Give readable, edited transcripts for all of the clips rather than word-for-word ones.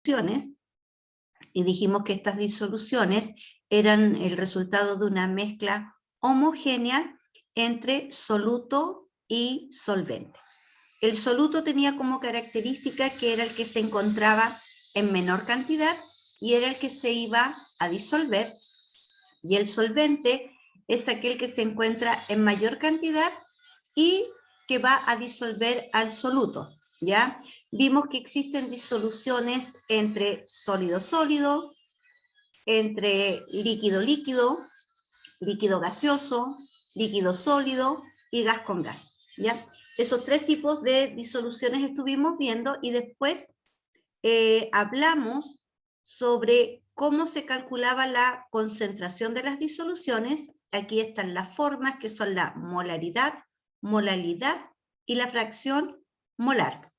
disoluciones, y dijimos que estas disoluciones eran el resultado de una mezcla homogénea entre soluto y solvente. El soluto tenía como característica que era el que se encontraba en menor cantidad y era el que se iba a disolver, y el solvente es aquel que se encuentra en mayor cantidad y que va a disolver al soluto, ¿ya? Vimos que existen disoluciones entre sólido-sólido, entre líquido-líquido, líquido gaseoso, líquido sólido y gas con gas, ¿ya? Esos tres tipos de disoluciones estuvimos viendo y después hablamos sobre cómo se calculaba la concentración de las disoluciones. Aquí están las formas que son la molaridad, molalidad y la fracción molar.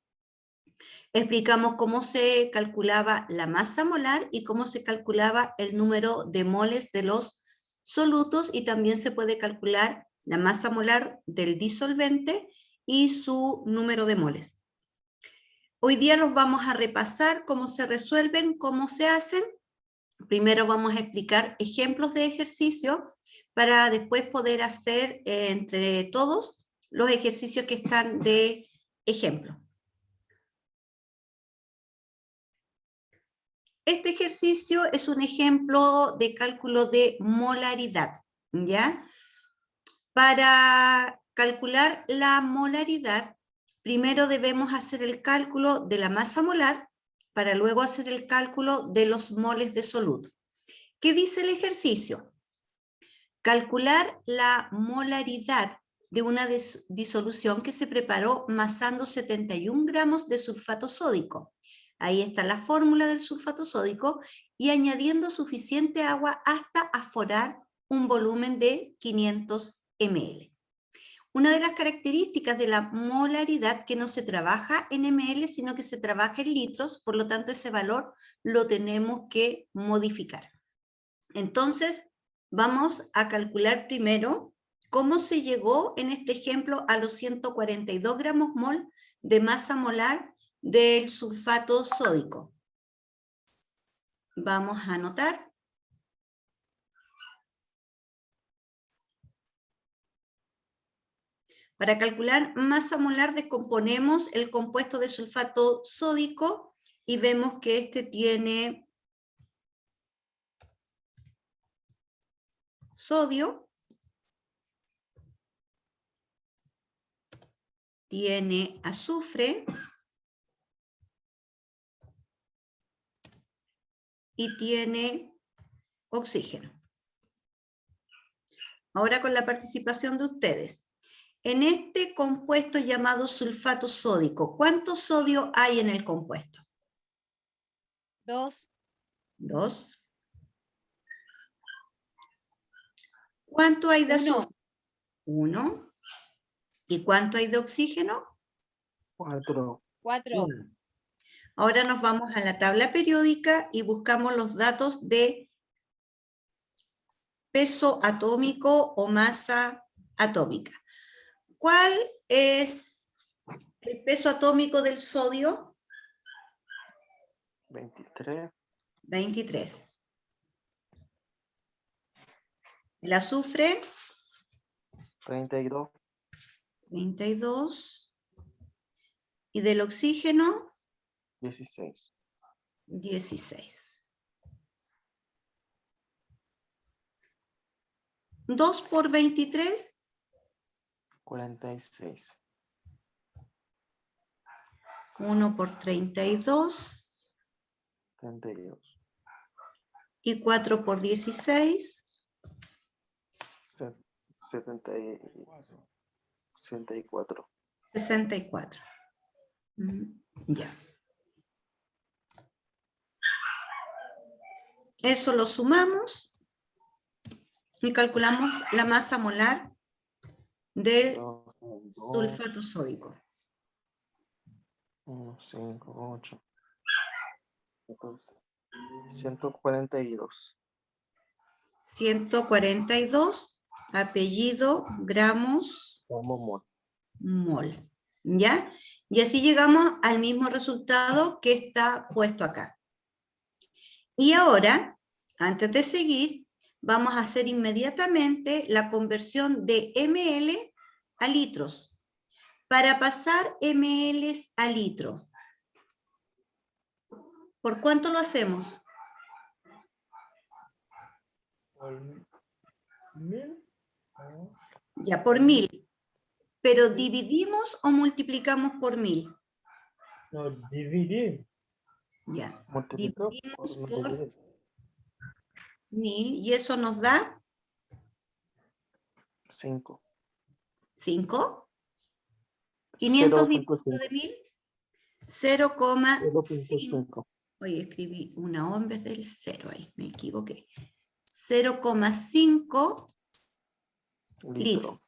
Explicamos cómo se calculaba la masa molar y cómo se calculaba el número de moles de los solutos, y también se puede calcular la masa molar del disolvente y su número de moles. Hoy día los vamos a repasar, cómo se resuelven, cómo se hacen. Primero vamos a explicar ejemplos de ejercicio para después poder hacer entre todos los ejercicios que están de ejemplo. Este ejercicio es un ejemplo de cálculo de molaridad, ¿ya? Para calcular la molaridad, primero debemos hacer el cálculo de la masa molar para luego hacer el cálculo de los moles de soluto. ¿Qué dice el ejercicio? Calcular la molaridad de una disolución que se preparó masando 71 gramos de sulfato sódico. Ahí está la fórmula del sulfato sódico, y añadiendo suficiente agua hasta aforar un volumen de 500 ml. Una de las características de la molaridad que no se trabaja en ml, sino que se trabaja en litros, por lo tanto ese valor lo tenemos que modificar. Entonces, vamos a calcular primero cómo se llegó en este ejemplo a los 142 gramos mol de masa molar del sulfato sódico. Vamos a anotar. Para calcular masa molar descomponemos el compuesto de sulfato sódico y vemos que este tiene sodio, tiene azufre y tiene oxígeno. Ahora con la participación de ustedes. En este compuesto llamado sulfato sódico, ¿cuánto sodio hay en el compuesto? 2. 2. ¿Cuánto hay de azufre? 1. ¿Y cuánto hay de oxígeno? 4. 4. 1. Ahora nos vamos a la tabla periódica y buscamos los datos de peso atómico o masa atómica. ¿Cuál es el peso atómico del sodio? 23. 23. ¿El azufre? 32. 32. ¿Y del oxígeno? 16. 16. 2 por 23. 46. 1 por 32. 32. Y 4 por 16. 64. 64. Ya. Eso lo sumamos y calculamos la masa molar del 2, sulfato sódico. 1, 5, 8. 14. 142. 142, apellido, gramos, Mol. mol. ¿Ya? Y así llegamos al mismo resultado que está puesto acá. Y ahora, antes de seguir, vamos a hacer inmediatamente la conversión de ml a litros. Para pasar ml a litro, ¿por cuánto lo hacemos? Por 1000. Ya, por 1000. ¿Pero dividimos o multiplicamos por 1000? No, dividir. Ya, Multiplicar dividimos por por dividir. 1000 y eso nos da 5. 5. 500 dividido 0.5. de 1000, 0,5. 0.5. Oye, escribí una O en vez del 0 ahí, me equivoqué. 0,5 litros.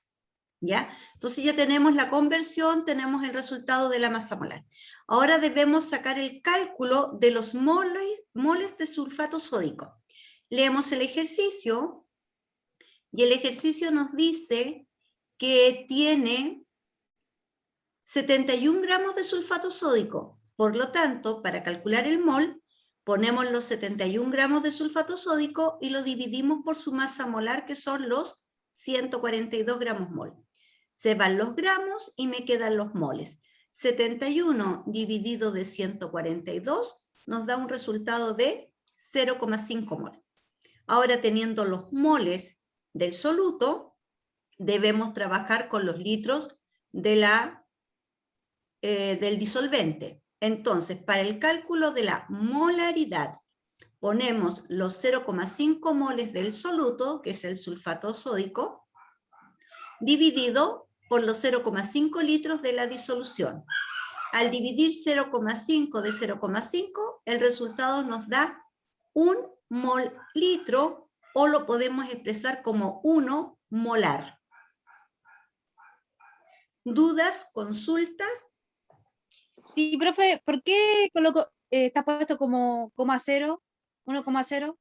¿Ya? Entonces ya tenemos la conversión, tenemos el resultado de la masa molar. Ahora debemos sacar el cálculo de los moles de sulfato sódico. Leemos el ejercicio y el ejercicio nos dice que tiene 71 gramos de sulfato sódico. Por lo tanto, para calcular el mol, ponemos los 71 gramos de sulfato sódico y lo dividimos por su masa molar, que son los 142 gramos mol. Se van los gramos y me quedan los moles. 71 dividido de 142 nos da un resultado de 0,5 mol. Ahora, teniendo los moles del soluto, debemos trabajar con los litros de del disolvente. Entonces, para el cálculo de la molaridad, ponemos los 0,5 moles del soluto, que es el sulfato sódico, dividido por los 0,5 litros de la disolución. Al dividir 0,5 de 0,5, el resultado nos da 1 mol litro, o lo podemos expresar como 1 molar. ¿Dudas? ¿Consultas? Sí, profe, ¿por qué está puesto como 1,0?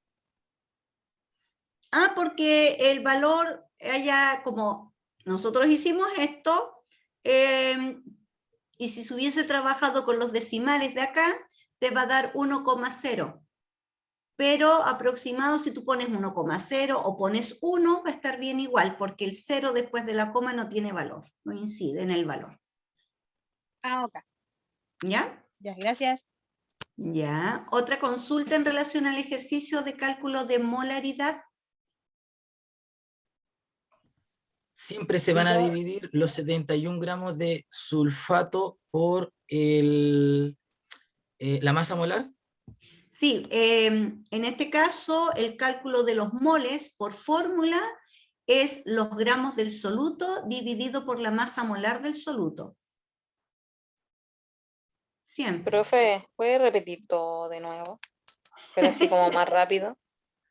Ah, porque el valor haya, como nosotros hicimos esto, y si se hubiese trabajado con los decimales de acá, te va a dar 1,0. Pero aproximado, si tú pones 1,0 o pones 1, va a estar bien igual, porque el 0 después de la coma no tiene valor, no incide en el valor. Ah, ok. ¿Ya? Ya, gracias. Ya. ¿Otra consulta en relación al ejercicio de cálculo de molaridad? Siempre se van a dividir los 71 gramos de sulfato por la masa molar. Sí, en este caso el cálculo de los moles por fórmula es los gramos del soluto dividido por la masa molar del soluto. Siempre. Profe, ¿puede repetir todo de nuevo? Pero así como más rápido.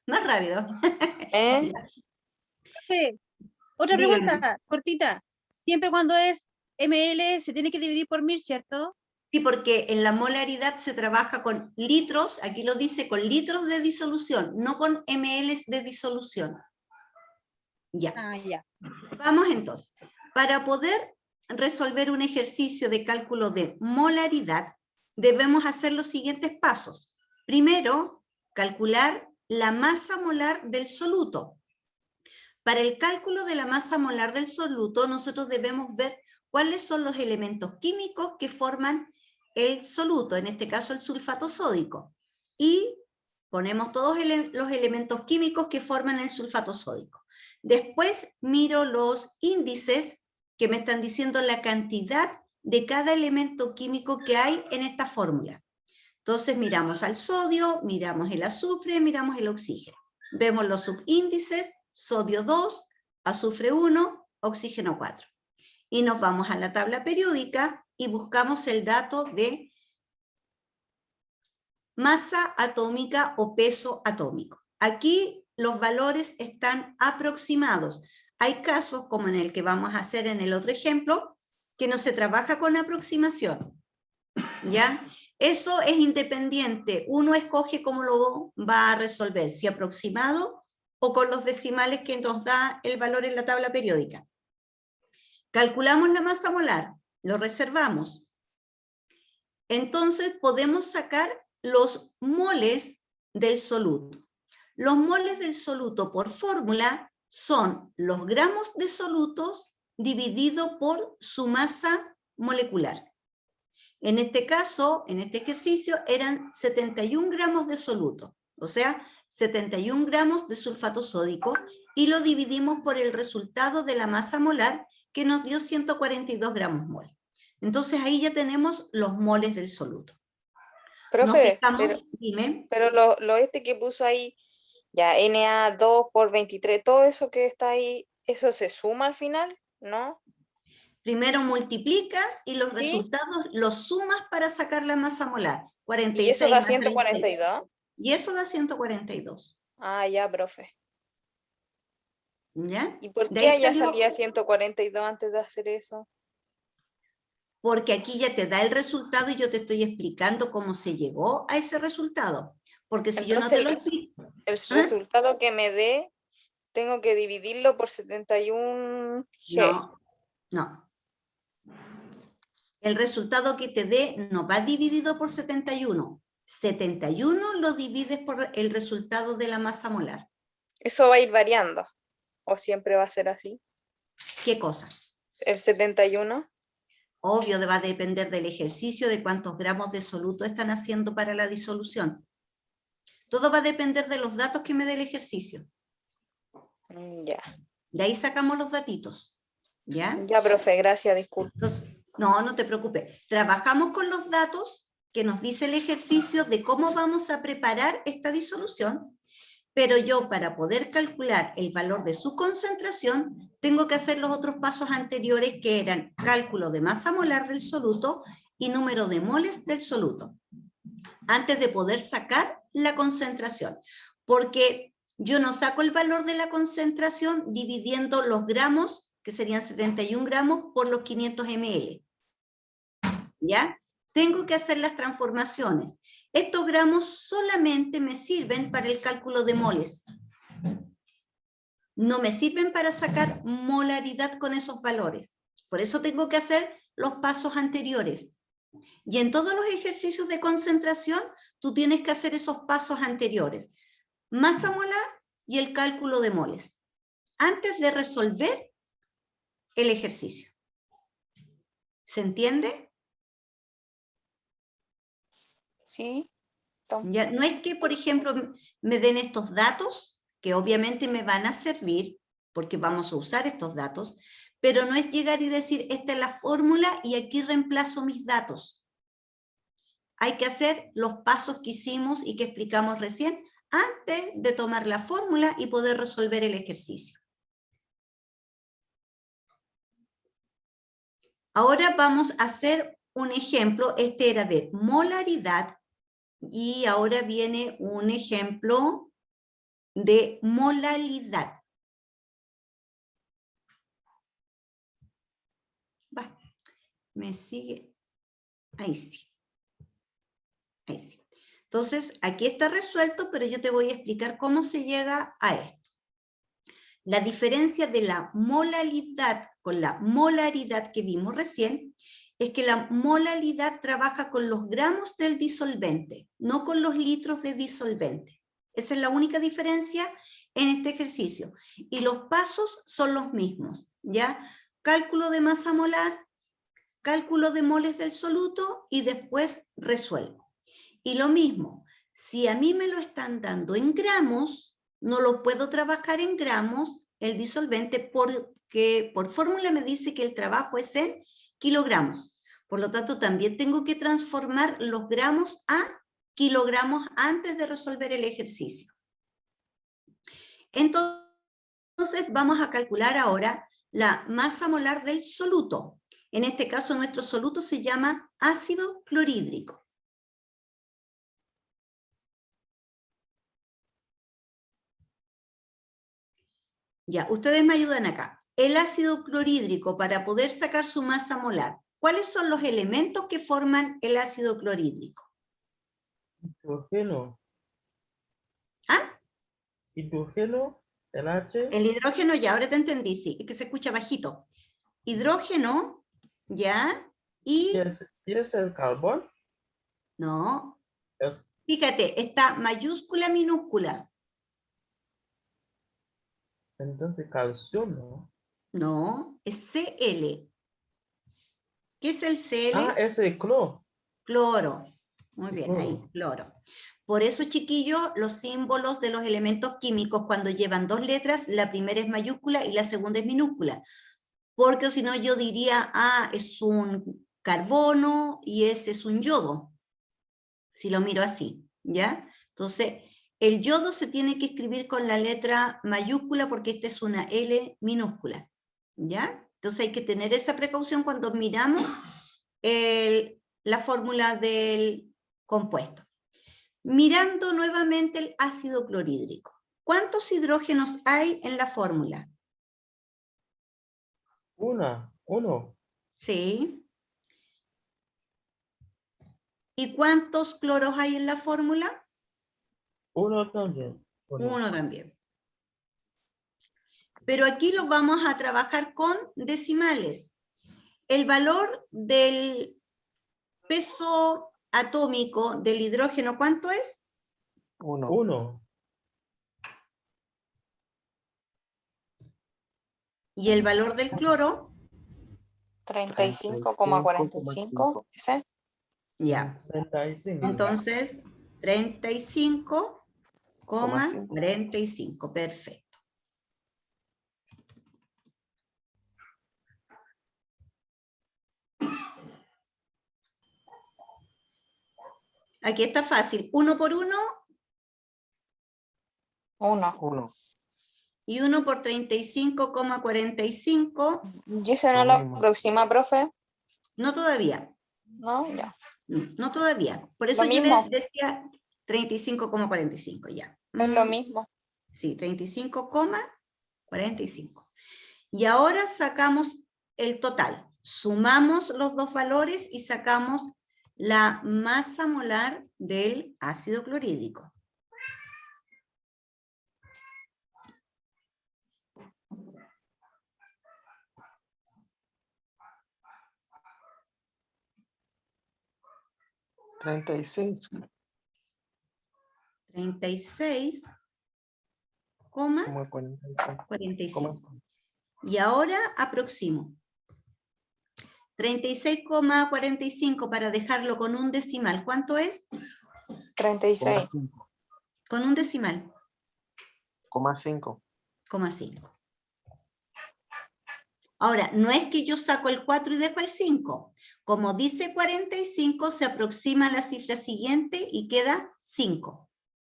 Más rápido. ¿Eh? Profe, otra Dígame. pregunta, cortita. Siempre cuando es ml se tiene que dividir por 1000, ¿cierto? Sí, porque en la molaridad se trabaja con litros, aquí lo dice, con litros de disolución, no con ml de disolución. Ya. Ah, ya. Vamos entonces. Para poder resolver un ejercicio de cálculo de molaridad, debemos hacer los siguientes pasos. Primero, calcular la masa molar del soluto. Para el cálculo de la masa molar del soluto, nosotros debemos ver cuáles son los elementos químicos que forman el soluto, en este caso el sulfato sódico. Y ponemos todos los elementos químicos que forman el sulfato sódico. Después miro los índices que me están diciendo la cantidad de cada elemento químico que hay en esta fórmula. Entonces miramos al sodio, miramos el azufre, miramos el oxígeno. Vemos los subíndices, sodio 2, azufre 1, oxígeno 4. Y nos vamos a la tabla periódica y buscamos el dato de masa atómica o peso atómico. Aquí los valores están aproximados. Hay casos, como en el que vamos a hacer en el otro ejemplo, que no se trabaja con aproximación. ¿Ya? Eso es independiente. Uno escoge cómo lo va a resolver, si aproximado o con los decimales que nos da el valor en la tabla periódica. Calculamos la masa molar, lo reservamos. Entonces podemos sacar los moles del soluto. Los moles del soluto por fórmula son los gramos de solutos dividido por su masa molecular. En este caso, en este ejercicio, eran 71 gramos de soluto, o sea, 71 gramos de sulfato sódico, y lo dividimos por el resultado de la masa molar, que nos dio 142 gramos mol. Entonces ahí ya tenemos los moles del soluto. Nos Profe, fijamos, dime. pero lo que puso ahí, ya Na2 por 23, todo eso que está ahí, ¿eso se suma al final? ¿No? Primero multiplicas y los ¿Sí? resultados los sumas para sacar la masa molar. ¿Y 46 eso da más 30. 142? Y eso da 142. Ah, ya, profe. ¿Ya? ¿Y por De qué ahí allá salió, salía 142 antes de hacer eso? porque aquí ya te da el resultado y yo te estoy explicando cómo se llegó a ese resultado. Porque si yo no Entonces, te lo explico, el ¿ah? resultado que me dé, tengo que dividirlo por 71 G. No. El resultado que te dé no va dividido por 71. 71 lo divides por el resultado de la masa molar. ¿Eso va a ir variando? ¿O siempre va a ser así? ¿Qué cosa? ¿El 71? Obvio, va a depender del ejercicio, de cuántos gramos de soluto están haciendo para la disolución. Todo va a depender de los datos que me dé el ejercicio. Ya. De ahí sacamos los datitos. ¿Ya? Ya, profe, gracias, disculpe. Entonces, no te preocupes. Trabajamos con los datos que nos dice el ejercicio de cómo vamos a preparar esta disolución, pero yo, para poder calcular el valor de su concentración, tengo que hacer los otros pasos anteriores, que eran cálculo de masa molar del soluto y número de moles del soluto, antes de poder sacar la concentración. Porque yo no saco el valor de la concentración dividiendo los gramos, que serían 71 gramos, por los 500 ml. ¿Ya? Tengo que hacer las transformaciones. Estos gramos solamente me sirven para el cálculo de moles. No me sirven para sacar molaridad con esos valores. Por eso tengo que hacer los pasos anteriores. Y en todos los ejercicios de concentración, tú tienes que hacer esos pasos anteriores. Masa molar y el cálculo de moles, antes de resolver el ejercicio. ¿Se entiende? Sí. Ya, no es que, por ejemplo, me den estos datos, que obviamente me van a servir, porque vamos a usar estos datos, pero no es llegar y decir, esta es la fórmula y aquí reemplazo mis datos. Hay que hacer los pasos que hicimos y que explicamos recién, antes de tomar la fórmula y poder resolver el ejercicio. Ahora vamos a hacer un ejemplo. Este era de molaridad. Y ahora viene un ejemplo de molalidad. Va, me sigue. Ahí sí. Ahí sí. Entonces, aquí está resuelto, pero yo te voy a explicar cómo se llega a esto. La diferencia de la molalidad con la molaridad que vimos recién es que la molalidad trabaja con los gramos del disolvente, no con los litros de disolvente. Esa es la única diferencia en este ejercicio. Y los pasos son los mismos, ¿ya? Cálculo de masa molar, cálculo de moles del soluto y después resuelvo. Y lo mismo, si a mí me lo están dando en gramos, no lo puedo trabajar en gramos, el disolvente, porque por fórmula me dice que el trabajo es en kilogramos. Por lo tanto, también tengo que transformar los gramos a kilogramos antes de resolver el ejercicio. Entonces, vamos a calcular ahora la masa molar del soluto. En este caso, nuestro soluto se llama ácido clorhídrico. Ya, ustedes me ayudan acá. El ácido clorhídrico, para poder sacar su masa molar, ¿cuáles son los elementos que forman el ácido clorhídrico? Hidrógeno. ¿Ah? Hidrógeno, el H. El hidrógeno, ya, ahora te entendí, sí, es que se escucha bajito. Hidrógeno, ya, y... ¿Qué es el carbón? No, Es Fíjate, está mayúscula, minúscula. Entonces, calcio, ¿no? No, es Cl. ¿Qué es el Cl? Ah, ese es cloro. Cloro. Muy Sí, bien, ahí, cloro. Por eso, chiquillos, los símbolos de los elementos químicos, cuando llevan dos letras, la primera es mayúscula y la segunda es minúscula. Porque si no, yo diría, es un carbono y ese es un yodo. Si lo miro así, ¿ya? Entonces, el yodo se tiene que escribir con la letra mayúscula porque esta es una L minúscula, ¿ya? Entonces hay que tener esa precaución cuando miramos la fórmula del compuesto. Mirando nuevamente el ácido clorhídrico. ¿Cuántos hidrógenos hay en la fórmula? Uno. Sí. ¿Y cuántos cloros hay en la fórmula? Uno también. Uno también. Pero aquí lo vamos a trabajar con decimales. El valor del peso atómico del hidrógeno, ¿cuánto es? 1. Uno. Y el valor del cloro, 35,45. ¿Ese? ya. 35. Entonces, 35,45. Perfecto. Aquí está fácil. 1 por 1 1. 1. y 1 por 35,45. ¿Y ese no Lo lo mismo. aproxima, profe? No todavía. No, ya. No todavía. Por eso Lo yo mismo. decía 35,45 ya. Es lo mismo. Sí, 35,45. Y ahora sacamos el total. Sumamos los dos valores y sacamos la masa molar del ácido clorhídrico. Treinta y seis. 36,45. 45. Y ahora aproximo. 36,45 para dejarlo con un decimal. ¿Cuánto es? 36. Con un decimal. 5. 0,5. Ahora, no es que yo saco el 4 y dejo el 5. Como dice 45, se aproxima a la cifra siguiente y queda 5.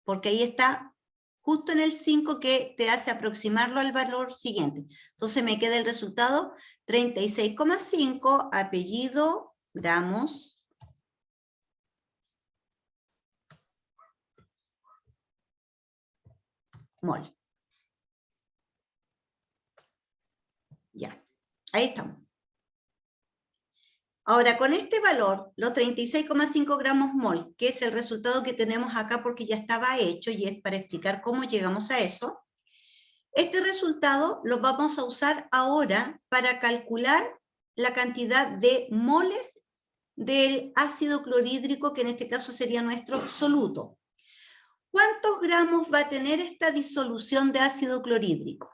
Porque ahí está justo en el 5 que te hace aproximarlo al valor siguiente. Entonces me queda el resultado 36,5, apellido, gramos. Mol. Ya, ahí estamos. Ahora, con este valor, los 36,5 gramos mol, que es el resultado que tenemos acá porque ya estaba hecho y es para explicar cómo llegamos a eso, este resultado lo vamos a usar ahora para calcular la cantidad de moles del ácido clorhídrico, que en este caso sería nuestro soluto. ¿Cuántos gramos va a tener esta disolución de ácido clorhídrico?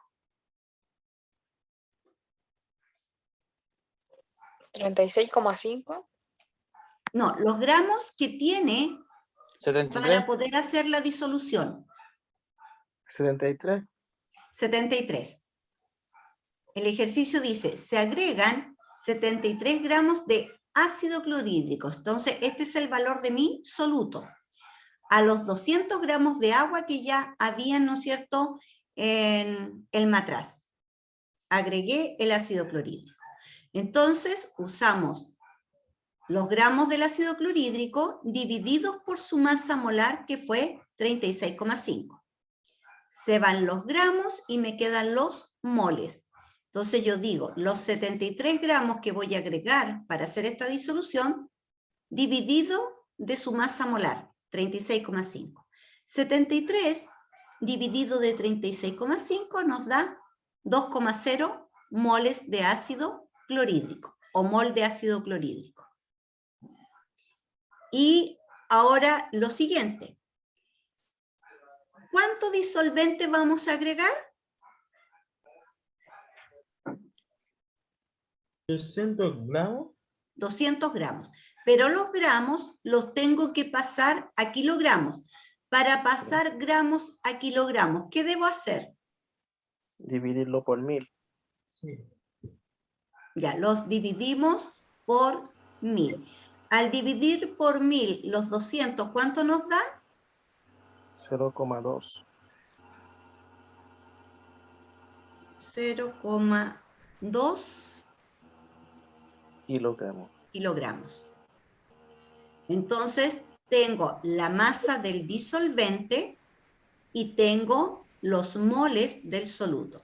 36,5. No, los gramos que tiene 73. para poder hacer la disolución. 73. 73. El ejercicio dice, se agregan 73 gramos de ácido clorhídrico. Entonces, este es el valor de mi soluto. A los 200 gramos de agua que ya había, ¿no es cierto?, en el matraz. Agregué el ácido clorhídrico. Entonces, usamos los gramos del ácido clorhídrico divididos por su masa molar, que fue 36,5. Se van los gramos y me quedan los moles. Entonces yo digo, los 73 gramos que voy a agregar para hacer esta disolución, dividido de su masa molar, 36,5. 73 dividido de 36,5 nos da 2,0 moles de ácido clorhídrico, o mol de ácido clorhídrico. Y Ahora, lo siguiente. ¿Cuánto disolvente vamos a agregar? 200 gramos. 200 gramos. Pero los gramos los tengo que pasar a kilogramos. Para pasar gramos a kilogramos, ¿qué debo hacer? Dividirlo por 1000. Sí. Ya, los dividimos por 1000. Al dividir por 1000 los 200, ¿cuánto nos da? 0,2. 0,2 kilogramos. kilogramos. Entonces, tengo la masa del disolvente y tengo los moles del soluto.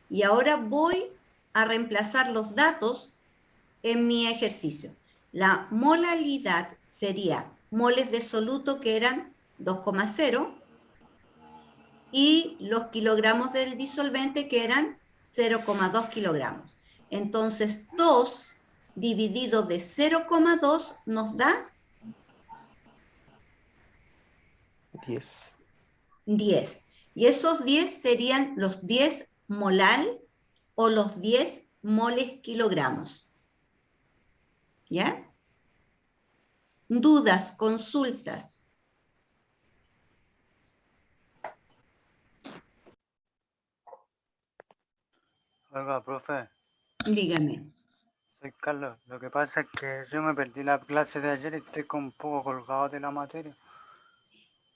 Y ahora voy a reemplazar los datos en mi ejercicio. La molaridad sería moles de soluto que eran 2,0 y los kilogramos del disolvente que eran 0,2 kilogramos. Entonces, 2 dividido de 0,2 nos da 10. 10. Y esos 10 serían los 10 molal o los 10 moles kilogramos. ¿Ya? Dudas, consultas. Oiga, profe, Dígame. soy Carlos. Lo que pasa es que yo me perdí la clase de ayer y estoy un poco colgado de la materia.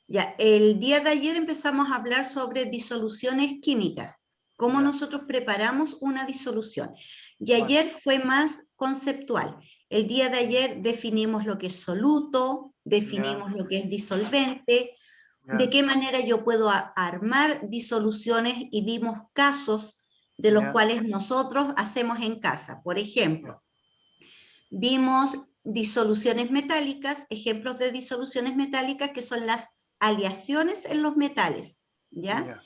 Ya, el día de ayer empezamos a hablar sobre disoluciones químicas, cómo Ya. nosotros preparamos una disolución. Y Bueno. ayer fue más conceptual. El día de ayer definimos lo que es soluto, definimos lo que es disolvente, Ya. de qué manera yo puedo armar disoluciones y vimos casos de los Ya. cuales nosotros hacemos en casa. Por ejemplo, vimos disoluciones metálicas, ejemplos de disoluciones metálicas que son las aleaciones en los metales, ¿ya? Ya.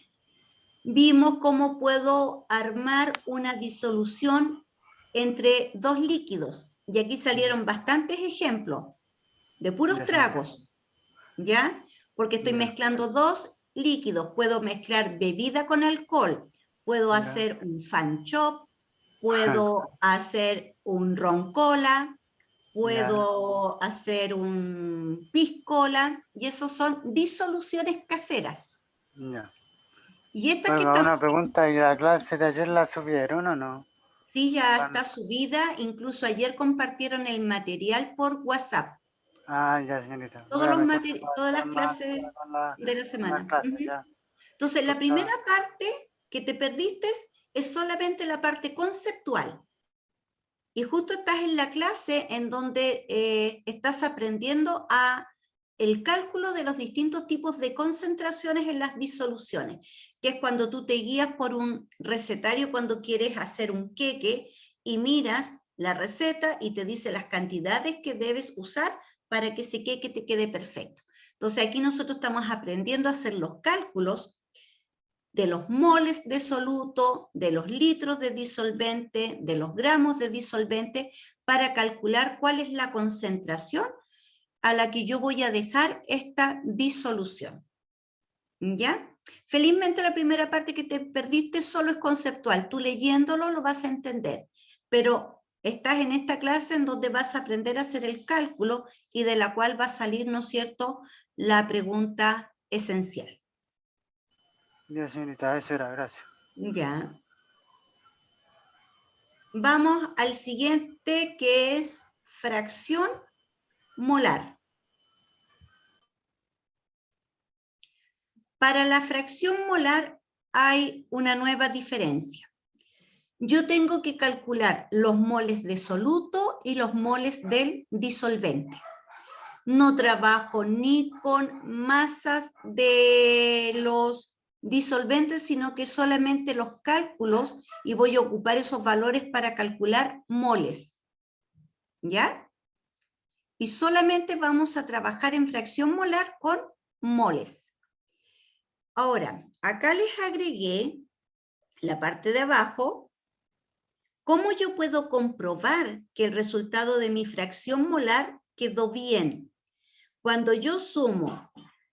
Vimos cómo puedo armar una disolución entre dos líquidos, y aquí salieron bastantes ejemplos de puros Ya, tragos, ¿ya? Porque estoy Ya. mezclando dos líquidos, puedo mezclar bebida con alcohol, puedo Ya. hacer un fan chop, puedo hacer un ron cola, puedo hacer un piscola, y esos son disoluciones caseras. Ya. Y estas que Oiga, están, una pregunta, ¿y la clase de ayer la subieron o no? sí, ya está subida, incluso ayer compartieron el material por WhatsApp, Ah, ya, señorita. Voy todos a los meterme para todas las estar más clases con la de la semana. clase, Ujú. ya. Entonces, la Puta. primera parte que te perdiste es solamente la parte conceptual. Y justo estás en la clase en donde estás aprendiendo el cálculo de los distintos tipos de concentraciones en las disoluciones, que es cuando tú te guías por un recetario cuando quieres hacer un queque y miras la receta y te dice las cantidades que debes usar para que ese queque te quede perfecto. Entonces aquí nosotros estamos aprendiendo a hacer los cálculos de los moles de soluto, de los litros de disolvente, de los gramos de disolvente, para calcular cuál es la concentración a la que yo voy a dejar esta disolución. ¿Ya? Felizmente la primera parte que te perdiste solo es conceptual. Tú leyéndolo lo vas a entender, pero estás en esta clase en donde vas a aprender a hacer el cálculo y de la cual va a salir, ¿no es cierto?, la pregunta esencial. Ya, señorita, eso era, gracias. Ya. Vamos al siguiente, que es fracción molar. Para la fracción molar hay una nueva diferencia. Yo tengo que calcular los moles de soluto y los moles del disolvente. No trabajo ni con masas de los disolventes, sino que solamente los cálculos, y voy a ocupar esos valores para calcular moles. ¿Ya? Y solamente vamos a trabajar en fracción molar con moles. Ahora, acá les agregué la parte de abajo. ¿Cómo yo puedo comprobar que el resultado de mi fracción molar quedó bien? Cuando yo sumo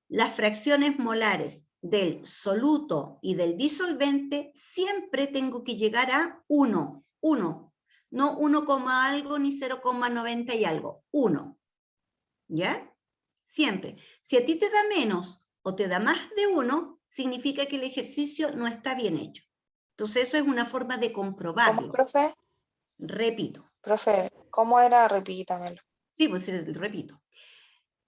las fracciones molares del soluto y del disolvente, siempre tengo que llegar a 1, no 1, algo ni 0,90 y algo, 1. ¿Ya? Siempre. Si a ti te da menos o te da más de 1, significa que el ejercicio no está bien hecho. Entonces eso es una forma de ¿Cómo, comprobarlo. profe? Repito. Profe, ¿cómo era? Repítamelo. Sí, pues repito.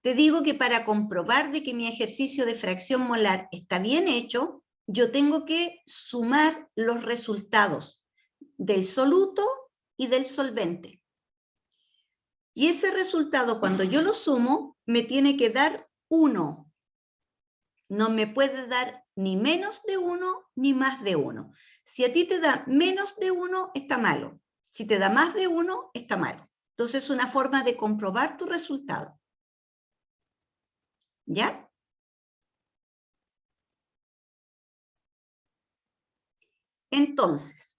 Te digo que para comprobar de que mi ejercicio de fracción molar está bien hecho, yo tengo que sumar los resultados del soluto y del solvente. Y ese resultado, cuando yo lo sumo, me tiene que dar 1. No me puede dar ni menos de 1 ni más de 1. Si a ti te da menos de 1, está malo. Si te da más de 1, está malo. Entonces es una forma de comprobar tu resultado. ¿Ya? Entonces,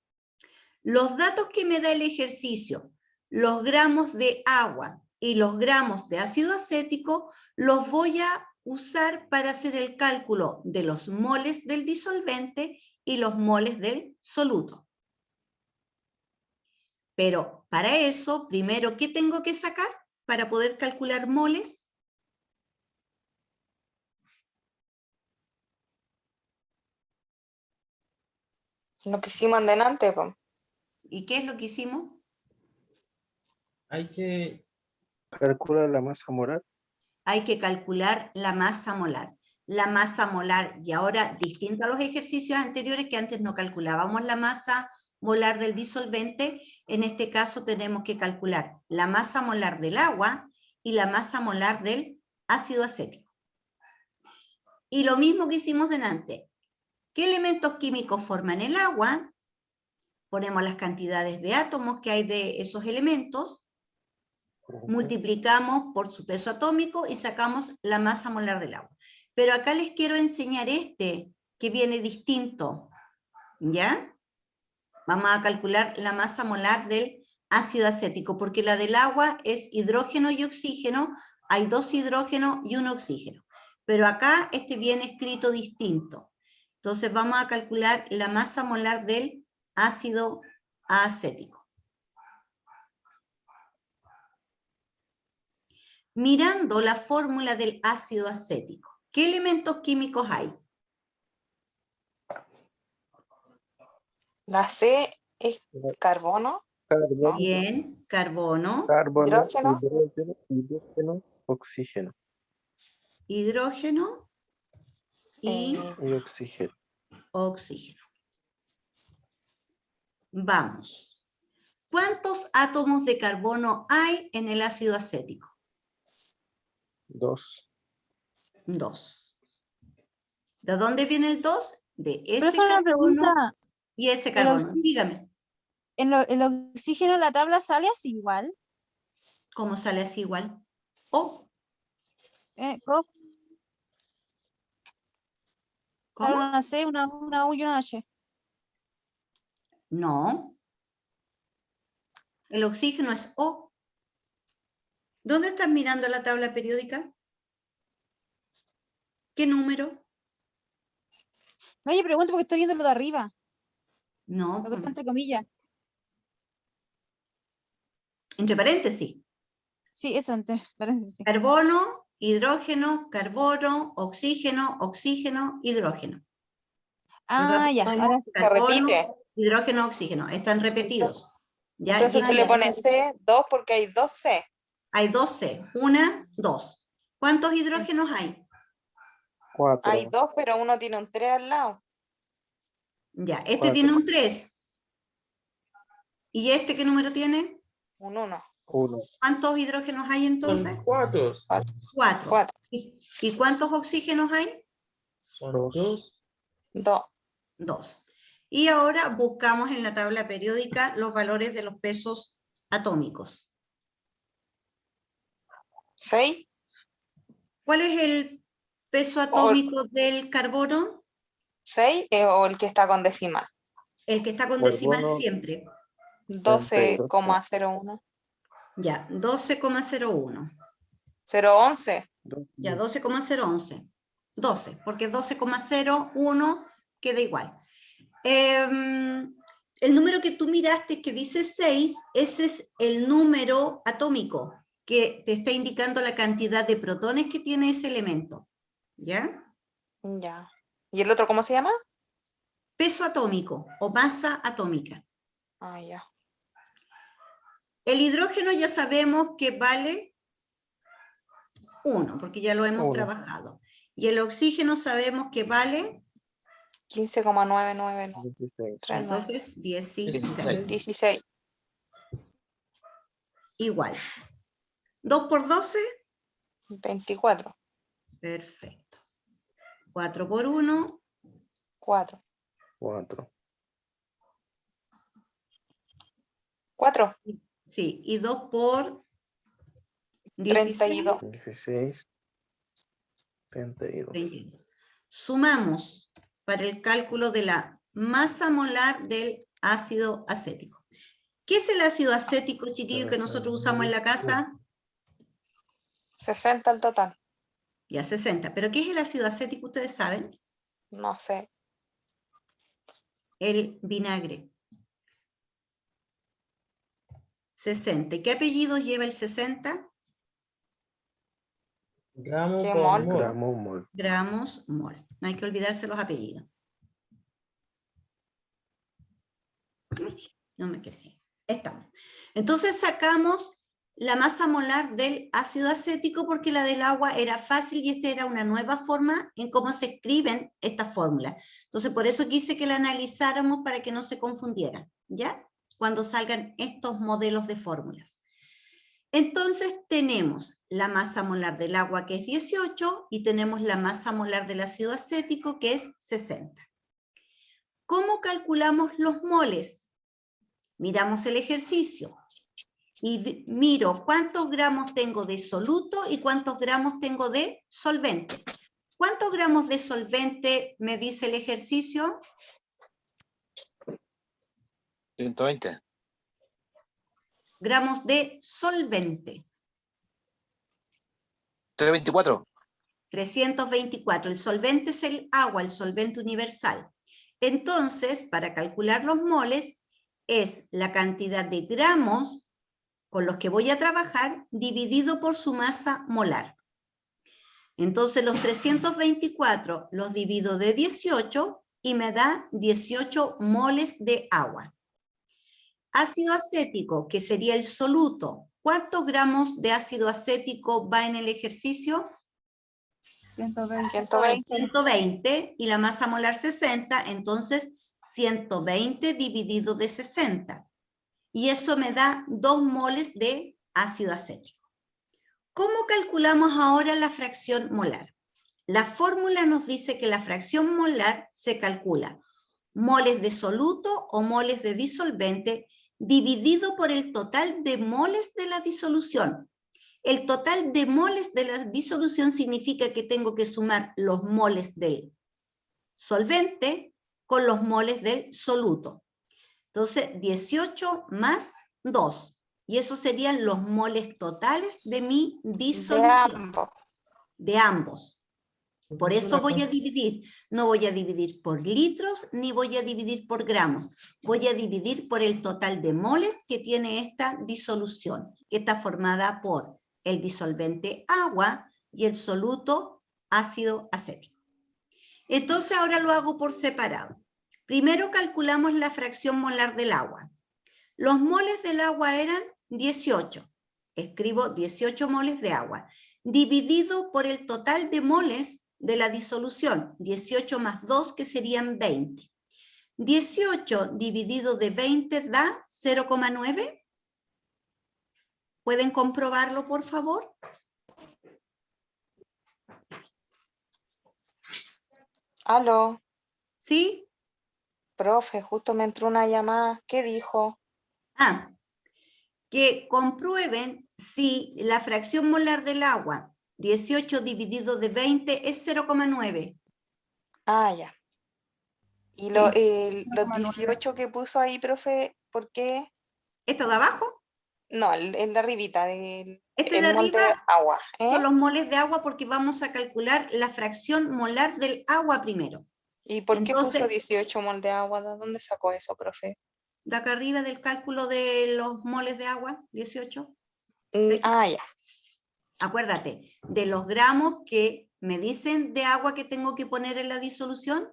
los datos que me da el ejercicio, los gramos de agua y los gramos de ácido acético, los voy a usar para hacer el cálculo de los moles del disolvente y los moles del soluto. Pero para eso, primero, ¿qué tengo que sacar para poder calcular moles? Lo que hicimos delante, pues. ¿Y qué es lo que hicimos? Hay que Calcula la masa molar. Hay que calcular la masa molar. La masa molar, y ahora distinto a los ejercicios anteriores que antes no calculábamos la masa molar del disolvente, en este caso tenemos que calcular la masa molar del agua y la masa molar del ácido acético. Y lo mismo que hicimos delante. ¿Qué elementos químicos forman el agua? Ponemos las cantidades de átomos que hay de esos elementos, multiplicamos por su peso atómico y sacamos la masa molar del agua. Pero acá les quiero enseñar este, que viene distinto, ¿ya? Vamos a calcular la masa molar del ácido acético, porque la del agua es hidrógeno y oxígeno, hay 2 hidrógenos y 1 oxígeno. Pero acá este viene escrito distinto. Entonces vamos a calcular la masa molar del ácido acético. Mirando la fórmula del ácido acético, ¿qué elementos químicos hay? La C es carbono. Carbono, Bien, carbono, Hidrógeno. hidrógeno, oxígeno hidrógeno y y oxígeno. oxígeno. Vamos. ¿Cuántos átomos de carbono hay en el ácido acético? 2. 2. ¿De dónde viene el 2? De ese Profe, una carbono pregunta. y ese El carbono. oxi- Dígame, ¿El oxígeno en la tabla sale así igual? ¿cómo sale así igual? ¿O? ¿Cómo? Sale ¿Cómo? una C, una U y una H. No. El oxígeno es O. ¿Dónde estás mirando la tabla periódica? ¿Qué número? No, yo pregunto porque estoy viendo lo de arriba, No, lo que está entre comillas. entre paréntesis. Sí, eso, entre paréntesis. Carbono, hidrógeno, carbono, oxígeno, oxígeno, hidrógeno. Ah, ya, ahora sí. Se Carbono, repite. hidrógeno, oxígeno. Están repetidos. ¿Ya? Entonces Y tú Ah, le ya, pones eso. C, 2 porque hay 2 C. hay 2 C. 1, 2. ¿Cuántos hidrógenos hay? 4. Hay 2, pero uno tiene un 3 al lado. Ya, este 4. tiene un 3. ¿Y este qué número tiene? Un 1. 1. ¿Cuántos hidrógenos hay entonces? son 4. 4. 4. ¿Y cuántos oxígenos hay? Son 2. 2. 2. 2. Y ahora buscamos en la tabla periódica los valores de los pesos atómicos. 6. ¿Cuál es el peso atómico del carbono? 6 o el que está con decimal. El que está con Carbono. decimal siempre. 12,01. Ya, 12,01. 0,11. Ya, 12,011. 12, porque 12,01 queda igual. El número que tú miraste que dice 6, ese es el número atómico que te está indicando la cantidad de protones que tiene ese elemento. ¿Ya? Ya. ¿Y el otro cómo se llama? Peso atómico o masa atómica. Ah, ya. El hidrógeno ya sabemos que vale 1, porque ya lo hemos 1. trabajado. Y el oxígeno sabemos que vale, 15,999. 16. entonces, 16. 16. Igual. 2 por 12, 24. perfecto. 4 por 1, 4. 4. 4. sí, y 2 por 16, 32. 16. 32. 22. Sumamos para el cálculo de la masa molar del ácido acético. ¿Qué es el ácido acético, chiquillo, que nosotros usamos en la casa? 60 al total. Ya, 60. ¿Pero qué es el ácido acético? ¿Ustedes saben? No sé. El vinagre. 60. ¿Y qué apellidos lleva el 60? Gramo ¿Qué por mol? mol. Gramo mol. Gramos mol. No hay que olvidarse los apellidos. Uy, no me quedé. Estamos. Entonces sacamos la masa molar del ácido acético porque la del agua era fácil y esta era una nueva forma en cómo se escriben estas fórmulas. Entonces por eso quise que la analizáramos para que no se confundieran, ¿ya? Cuando salgan estos modelos de fórmulas. Entonces tenemos la masa molar del agua que es 18 y tenemos la masa molar del ácido acético que es 60. ¿Cómo calculamos los moles? Miramos el ejercicio y miro cuántos gramos tengo de soluto y cuántos gramos tengo de solvente. ¿Cuántos gramos de solvente me dice el ejercicio? 120. Gramos de solvente. 324. 324. El solvente es el agua, el solvente universal. Entonces, para calcular los moles, es la cantidad de gramos con los que voy a trabajar dividido por su masa molar. Entonces los 324 los divido de 18 y me da 18 moles de agua. Ácido acético, que sería el soluto. ¿Cuántos gramos de ácido acético va en el ejercicio? 120. 120. 120 y la masa molar 60, entonces 120 dividido de 60. Y eso me da 2 moles de ácido acético. ¿Cómo calculamos ahora la fracción molar? La fórmula nos dice que la fracción molar se calcula moles de soluto o moles de disolvente dividido por el total de moles de la disolución. El total de moles de la disolución significa que tengo que sumar los moles del solvente con los moles del soluto. Entonces, 18 más 2. Y esos serían los moles totales de mi disolución. De ambos. Por eso voy a dividir. No voy a dividir por litros ni voy a dividir por gramos. Voy a dividir por el total de moles que tiene esta disolución, que está formada por el disolvente agua y el soluto ácido acético. Entonces ahora lo hago por separado. Primero calculamos la fracción molar del agua. Los moles del agua eran 18. Escribo 18 moles de agua, dividido por el total de moles de la disolución, 18 más 2, que serían 20. 18 dividido de 20 da 0,9. ¿Pueden comprobarlo, por favor? Aló, ¿Sí? profe, justo me entró una llamada. ¿Qué dijo? Ah, que comprueben si la fracción molar del agua, 18 dividido de 20, es 0,9. Ah, ya. ¿Y los 18 que puso ahí, profe, por qué? ¿Esto de abajo? No, el de arribita, del Este de el molde arriba de agua. son los moles de agua porque vamos a calcular la fracción molar del agua primero. ¿Y por qué puso Entonces, 18 mol de agua? ¿De dónde sacó eso, profe? de acá arriba del cálculo de los moles de agua, 18. Ya. Acuérdate, de los gramos que me dicen de agua que tengo que poner en la disolución,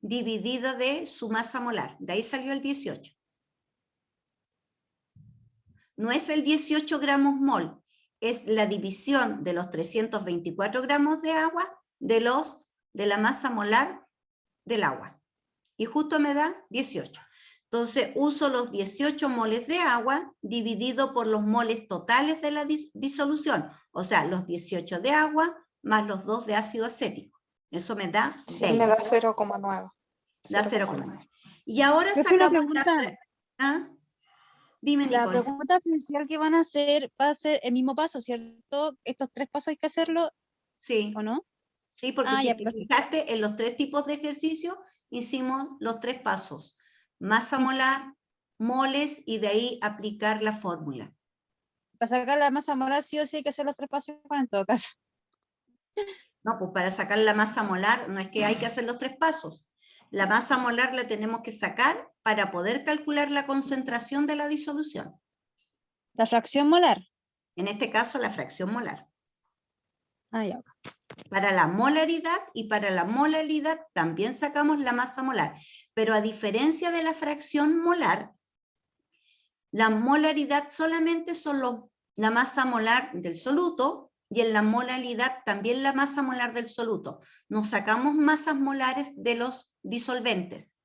dividida de su masa molar. De ahí salió el 18. No es el 18 gramos mol, es la división de los 324 gramos de agua de la masa molar del agua. Y justo me da 18. Entonces uso los 18 moles de agua dividido por los moles totales de la disolución. O sea, los 18 de agua más los 2 de ácido acético. Eso me da Sí, 20. me da 0,9. Da 0,9. Y ahora Profe, una sacamos pregunta. ¿Ah? Dime, La Nicole. pregunta esencial que van a hacer va a ser el mismo paso, ¿cierto? Estos 3 pasos hay que hacerlo, Sí. ¿o no? Sí, porque si ya, te perfecto. fijaste en los 3 tipos de ejercicios, hicimos los 3 pasos. Masa Sí. molar, moles y de ahí aplicar la fórmula. Para sacar la masa molar sí o sí hay que hacer los 3 pasos en todo caso. No, pues para sacar la masa molar no es que hay que hacer los 3 pasos. La masa molar la tenemos que sacar para poder calcular la concentración de la disolución. La fracción molar. En este caso, la fracción molar. Ya. Para la molaridad y para la molaridad también sacamos la masa molar. Pero a diferencia de la fracción molar, la molaridad solamente son la masa molar del soluto y en la molaridad también la masa molar del soluto. Nos sacamos masas molares de los disolventes.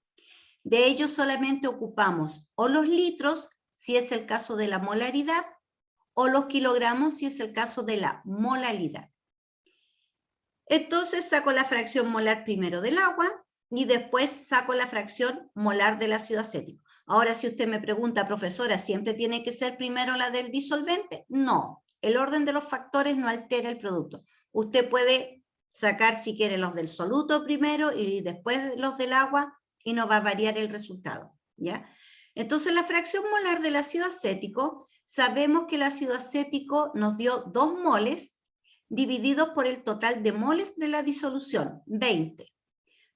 De ellos solamente ocupamos o los litros, si es el caso de la molaridad, o los kilogramos, si es el caso de la molaridad. Entonces saco la fracción molar primero del agua y después saco la fracción molar del ácido acético. Ahora, si usted me pregunta, profesora, ¿siempre tiene que ser primero la del disolvente? No, el orden de los factores no altera el producto. Usted puede sacar, si quiere, los del soluto primero y después los del agua y no va a variar el resultado, ¿ya? Entonces, la fracción molar del ácido acético, sabemos que el ácido acético nos dio 2 moles divididos por el total de moles de la disolución, 20.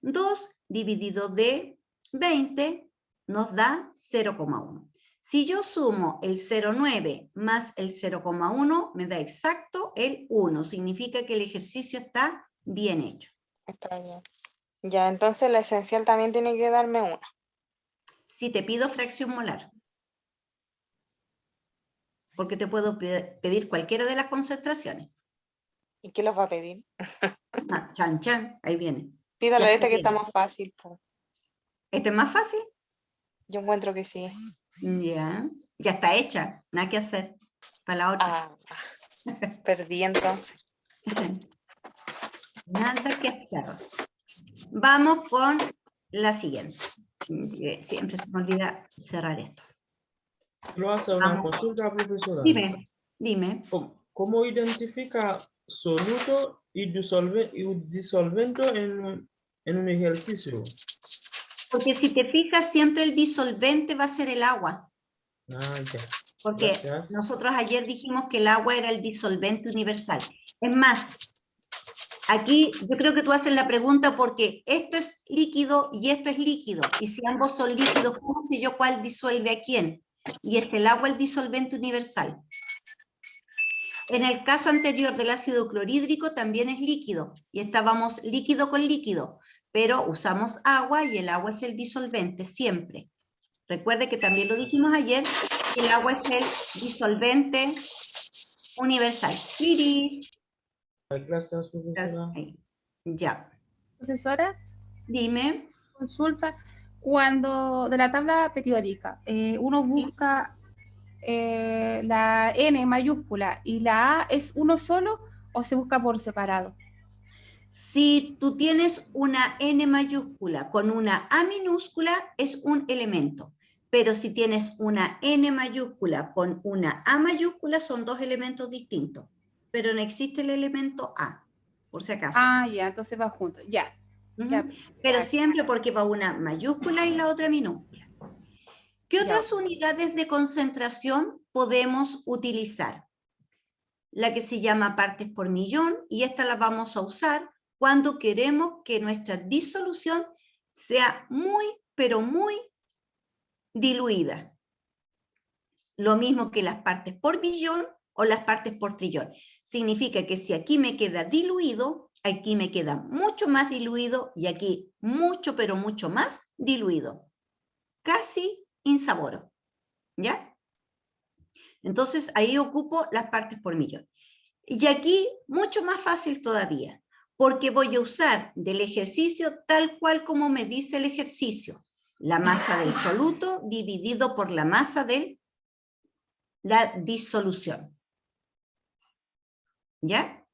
2 dividido de 20 nos da 0,1. Si yo sumo el 0,9 más el 0,1, me da exacto el 1. Significa que el ejercicio está bien hecho. Está bien. Ya, entonces la esencial también tiene que darme 1. Si te pido fracción molar, porque te puedo pedir cualquiera de las concentraciones. ¿Y qué los va a pedir? Chan, chan, ahí viene. Pídalo Ya este sé que que- está más fácil, po. ¿Este es más fácil? Yo encuentro que sí. Ya está hecha, nada que hacer. Para la otra. Perdí entonces. Nada que hacer. Vamos con la siguiente. Siempre se me olvida cerrar esto. Quiero hacer una Vamos. consulta, profesora. Dime. ¿Cómo identifica soluto y disolvente en un ejercicio? Porque si te fijas, siempre el disolvente va a ser el agua. Ya. Porque Gracias. nosotros ayer dijimos que el agua era el disolvente universal. Es más, aquí yo creo que tú haces la pregunta porque esto es líquido y esto es líquido. Y si ambos son líquidos, ¿cómo sé yo cuál disuelve a quién? Y es el agua el disolvente universal. En el caso anterior del ácido clorhídrico también es líquido. Y estábamos líquido con líquido. Pero usamos agua y el agua es el disolvente siempre. Recuerde que también lo dijimos ayer, que el agua es el disolvente universal. Iris. Gracias, profesora. Ahí. Ya. Profesora, Dime. consulta, cuando de la tabla periódica uno busca la N mayúscula y la A, ¿es uno solo o se busca por separado? Si tú tienes una N mayúscula con una A minúscula, es un elemento. Pero si tienes una N mayúscula con una A mayúscula, son 2 elementos distintos. Pero no existe el elemento A, por si acaso. Ya, entonces va junto, ya. Ujú. Ya, Pero gracias. siempre porque va una mayúscula y la otra minúscula. ¿Qué Ya. otras unidades de concentración podemos utilizar? La que se llama partes por millón, y esta la vamos a usar cuando queremos que nuestra disolución sea muy, pero muy diluida. Lo mismo que las partes por billón o las partes por trillón. Significa que si aquí me queda diluido, aquí me queda mucho más diluido y aquí mucho, pero mucho más diluido. Casi insaboro. ¿Ya? Entonces ahí ocupo las partes por millón. Y aquí mucho más fácil todavía, porque voy a usar del ejercicio tal cual como me dice el ejercicio. La masa del soluto dividido por la masa de la disolución. ¿Ya?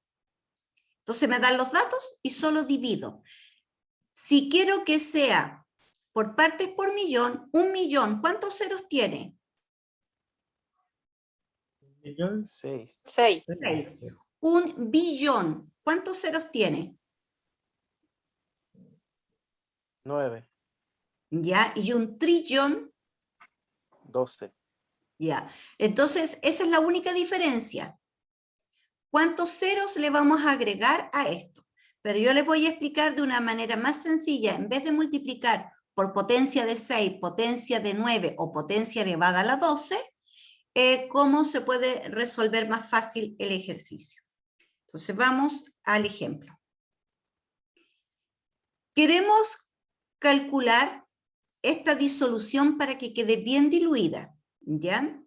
Entonces me dan los datos y solo divido. Si quiero que sea por partes por millón, 1.000.000, ¿cuántos ceros tiene? 6. 6. 6. 1.000.000.000, ¿cuántos ceros tiene? 9. ¿Ya? Y 1.000.000.000.000, 12. ya. Entonces, esa es la única diferencia. ¿Cuántos ceros le vamos a agregar a esto? Pero yo les voy a explicar de una manera más sencilla. En vez de multiplicar por potencia de 6, potencia de 9 o potencia elevada a la 12, cómo se puede resolver más fácil el ejercicio. Entonces, vamos al ejemplo. Queremos calcular esta disolución para que quede bien diluida, ¿ya?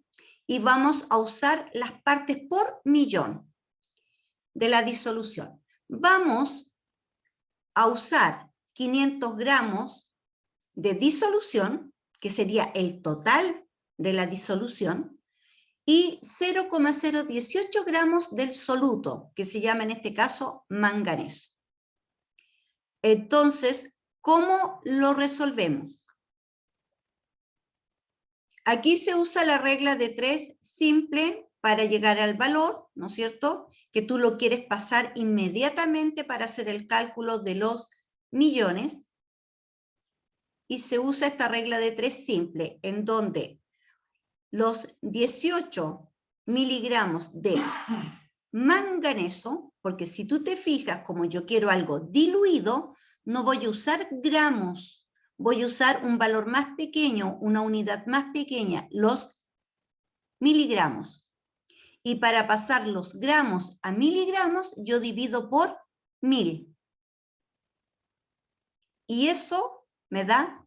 Y vamos a usar las partes por millón de la disolución. Vamos a usar 500 gramos de disolución, que sería el total de la disolución, y 0,018 gramos del soluto, que se llama en este caso manganeso. Entonces, ¿cómo lo resolvemos? Aquí se usa la regla de 3 simple para llegar al valor, ¿no es cierto? Que tú lo quieres pasar inmediatamente para hacer el cálculo de los millones. Y se usa esta regla de 3 simple, en donde los 18 miligramos de manganeso, porque si tú te fijas, como yo quiero algo diluido, no voy a usar gramos, voy a usar un valor más pequeño, una unidad más pequeña, los miligramos. Y para pasar los gramos a miligramos, yo divido por 1000. Y eso me da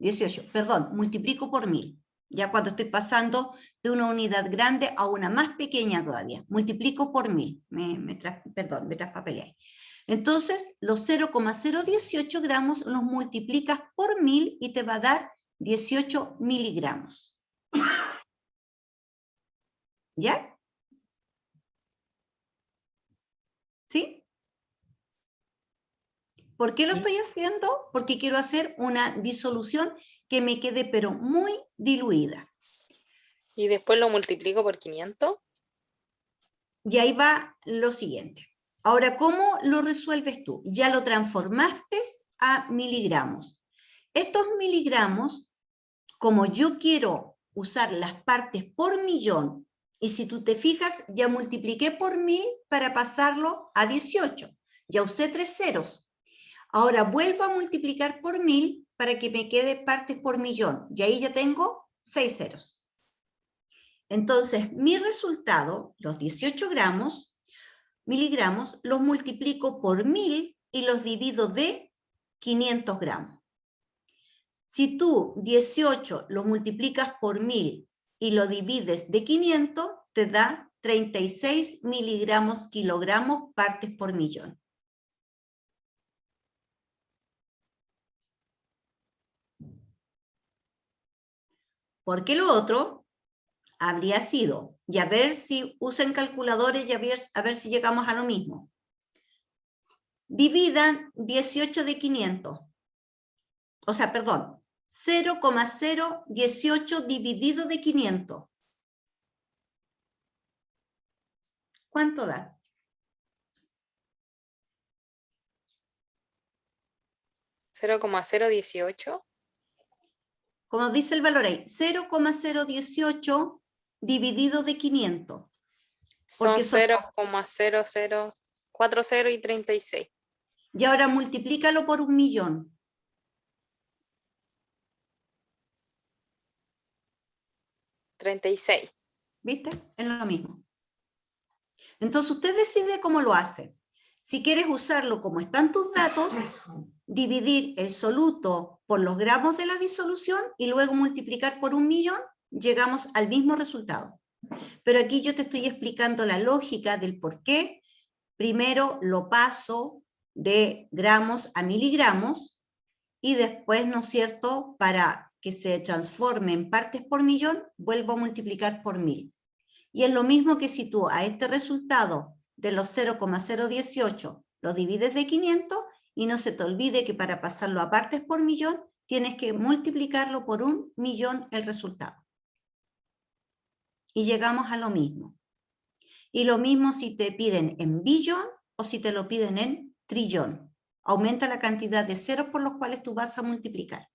18, perdón, multiplico por 1000. Ya cuando estoy pasando de una unidad grande a una más pequeña todavía, multiplico por 1000. Me traspapelé. Entonces, los 0,018 gramos los multiplicas por 1000 y te va a dar 18 miligramos. ¿Ya? ¿Sí? ¿Por qué lo estoy haciendo? Porque quiero hacer una disolución que me quede pero muy diluida. Y después lo multiplico por 500. Y ahí va lo siguiente. Ahora, ¿cómo lo resuelves tú? Ya lo transformaste a miligramos. Estos miligramos, como yo quiero usar las partes por millón, y si tú te fijas, ya multipliqué por 1000 para pasarlo a 18. Ya usé 3 ceros. Ahora vuelvo a multiplicar por 1000 para que me quede partes por millón. Y ahí ya tengo 6 ceros. Entonces, mi resultado, los 18 miligramos, los multiplico por 1000 y los divido de 500 gramos. Si tú 18 lo multiplicas por 1000 y lo divides de 500, te da 36 miligramos kilogramos partes por millón. Porque lo otro habría sido, y a ver si usan calculadores y a ver si llegamos a lo mismo. Dividan 18 de 500. O sea, perdón, 0,018 dividido de 500. ¿Cuánto da? ¿0,018? como dice el valor ahí, 0,018 dividido de 500. Son Porque son- 0,0040 y 36. Y ahora multiplícalo por 1.000.000. $36. ¿Viste? Es lo mismo. Entonces usted decide cómo lo hace. Si quieres usarlo como están tus datos, dividir el soluto por los gramos de la disolución y luego multiplicar por 1.000.000, llegamos al mismo resultado. Pero aquí yo te estoy explicando la lógica del por qué. Primero lo paso de gramos a miligramos y después, ¿no es cierto?, para que se transforme en partes por millón, vuelvo a multiplicar por 1.000. Y es lo mismo que si tú a este resultado de los 0,018 lo divides de 500 y no se te olvide que para pasarlo a partes por millón tienes que multiplicarlo por 1.000.000 el resultado. Y llegamos a lo mismo. Y lo mismo si te piden en billón o si te lo piden en trillón. Aumenta la cantidad de ceros por los cuales tú vas a multiplicar.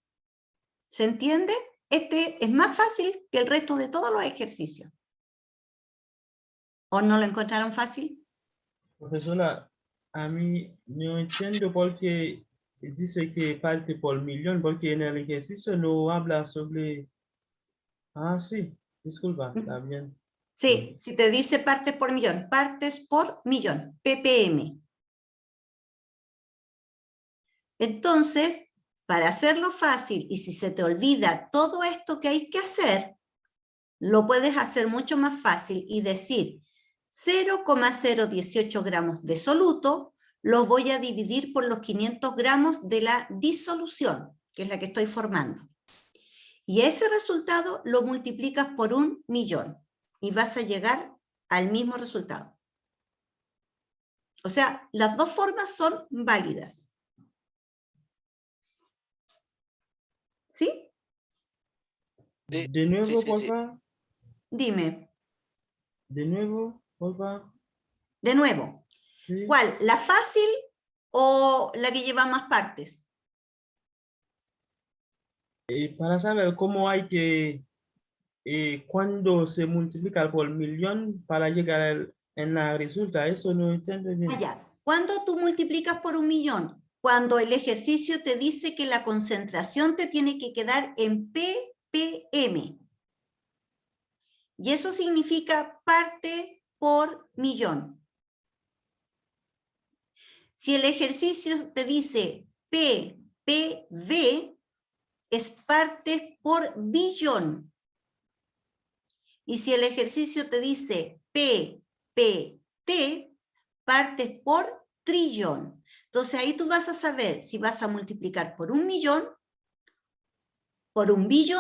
¿Se entiende? Este es más fácil que el resto de todos los ejercicios. ¿O no lo encontraron fácil? Profesora, a mí no entiendo por qué dice que parte por millón, porque en el ejercicio no habla sobre... Ah, sí, disculpa, está bien. Sí, si te dice partes por millón, ppm. Entonces, para hacerlo fácil, y si se te olvida todo esto que hay que hacer, lo puedes hacer mucho más fácil y decir 0,018 gramos de soluto, lo voy a dividir por los 500 gramos de la disolución, que es la que estoy formando. Y ese resultado lo multiplicas por 1.000.000 y vas a llegar al mismo resultado. O sea, las dos formas son válidas. ¿Sí? Sí, De nuevo, sí, por sí. favor. Dime, De nuevo, por favor. de nuevo. Sí. ¿Cuál? ¿La fácil o la que lleva más partes? Para saber cómo hay que, cuando se multiplica por millón para llegar en la resulta, eso no entiendo bien. Allá. ¿Cuándo tú multiplicas por 1.000.000? Cuando el ejercicio te dice que la concentración te tiene que quedar en ppm. Y eso significa parte por millón. Si el ejercicio te dice ppv, es partes por billón. Y si el ejercicio te dice ppt, partes por trillón. Entonces ahí tú vas a saber si vas a multiplicar por 1.000.000, por 1.000.000.000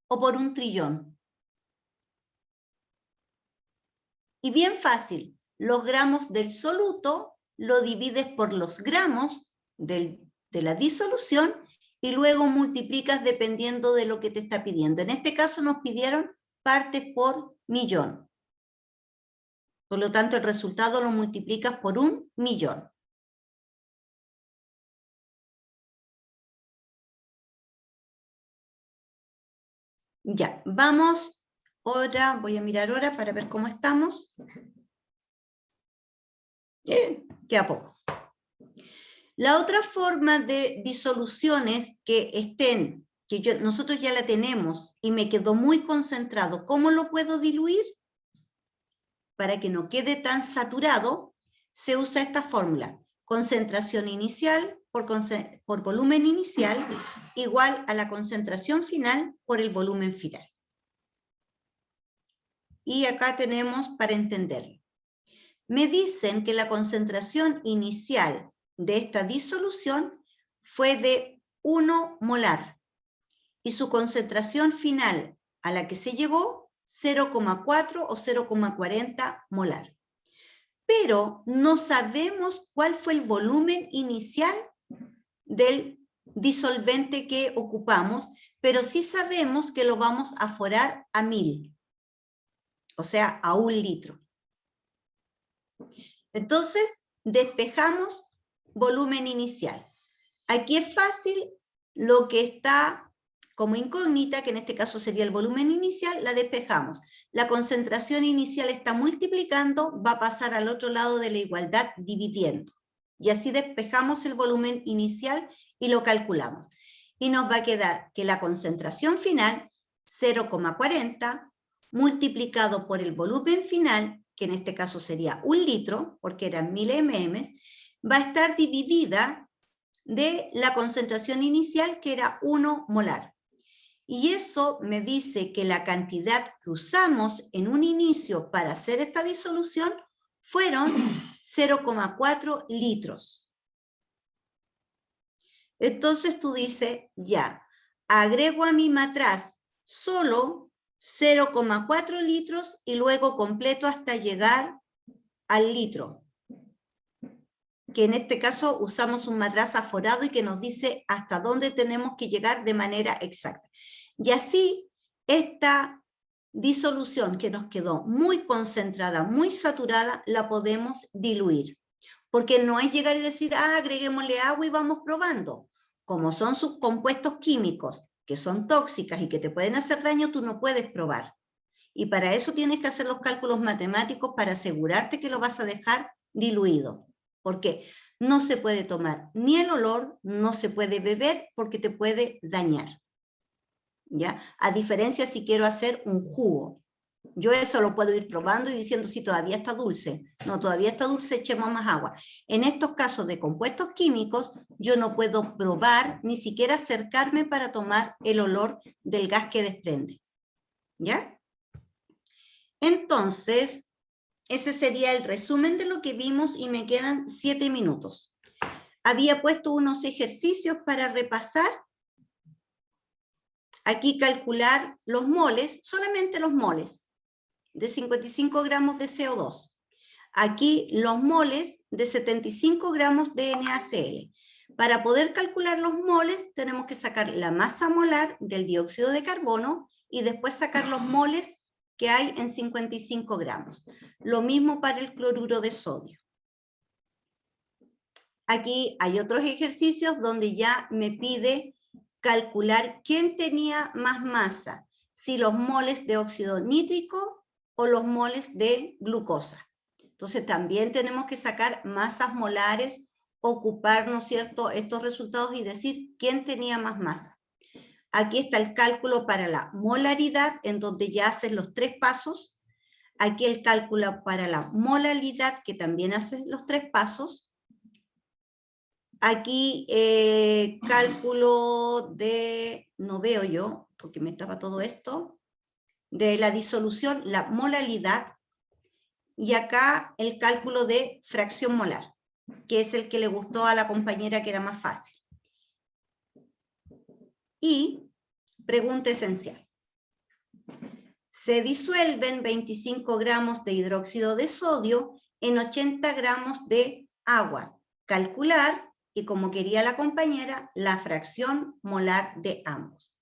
o por 1.000.000.000.000. Y bien fácil, los gramos del soluto lo divides por los gramos de la disolución y luego multiplicas dependiendo de lo que te está pidiendo. En este caso nos pidieron partes por millón. Por lo tanto, el resultado lo multiplicas por 1.000.000. Ya, vamos ahora, voy a mirar ahora para ver cómo estamos. Queda poco. La otra forma de disoluciones que estén, nosotros ya la tenemos y me quedó muy concentrado, ¿cómo lo puedo diluir? Para que no quede tan saturado, se usa esta fórmula. Concentración inicial por volumen inicial igual a la concentración final por el volumen final. Y acá tenemos para entenderlo. Me dicen que la concentración inicial de esta disolución fue de 1 molar y su concentración final a la que se llegó 0,4 o 0,40 molar. Pero no sabemos cuál fue el volumen inicial del disolvente que ocupamos, pero sí sabemos que lo vamos a aforar a 1000, o sea, a 1 litro. Entonces, despejamos volumen inicial. Aquí es fácil, lo que está como incógnita, que en este caso sería el volumen inicial, la despejamos. La concentración inicial está multiplicando, va a pasar al otro lado de la igualdad dividiendo. Y así despejamos el volumen inicial y lo calculamos. Y nos va a quedar que la concentración final, 0,40, multiplicado por el volumen final, que en este caso sería 1 litro, porque eran 1000 mm, va a estar dividida de la concentración inicial, que era 1 molar. Y eso me dice que la cantidad que usamos en un inicio para hacer esta disolución fueron 0,4 litros. Entonces tú dices, ya, agrego a mi matraz solo 0,4 litros y luego completo hasta llegar al litro. Que en este caso usamos un matraz aforado y que nos dice hasta dónde tenemos que llegar de manera exacta. Y así, esta disolución que nos quedó muy concentrada, muy saturada, la podemos diluir. Porque no es llegar y decir, agreguémosle agua y vamos probando. Como son sus compuestos químicos, que son tóxicas y que te pueden hacer daño, tú no puedes probar. Y para eso tienes que hacer los cálculos matemáticos para asegurarte que lo vas a dejar diluido. Porque no se puede tomar ni el olor, no se puede beber porque te puede dañar. ¿Ya? A diferencia si quiero hacer un jugo. Yo eso lo puedo ir probando y diciendo si todavía está dulce. No, todavía está dulce, echemos más agua. En estos casos de compuestos químicos, yo no puedo probar, ni siquiera acercarme para tomar el olor del gas que desprende. ¿Ya? Entonces, ese sería el resumen de lo que vimos y me quedan 7 minutos. Había puesto unos ejercicios para repasar. Aquí calcular los moles, solamente los moles, de 55 gramos de CO2. Aquí los moles de 75 gramos de NaCl. Para poder calcular los moles tenemos que sacar la masa molar del dióxido de carbono y después sacar los moles que hay en 55 gramos. Lo mismo para el cloruro de sodio. Aquí hay otros ejercicios donde ya me pide calcular quién tenía más masa, si los moles de óxido nítrico o los moles de glucosa. Entonces también tenemos que sacar masas molares, ocupar, ¿no es cierto?, estos resultados y decir quién tenía más masa. Aquí está el cálculo para la molaridad, en donde ya haces los 3 pasos. Aquí el cálculo para la molaridad, que también haces los 3 pasos. Aquí cálculo de, no veo yo, porque me estaba todo esto, de la disolución, la molaridad. Y acá el cálculo de fracción molar, que es el que le gustó a la compañera, que era más fácil. Y pregunta esencial. Se disuelven 25 gramos de hidróxido de sodio en 80 gramos de agua. Calcular, y como quería la compañera, la fracción molar de ambos.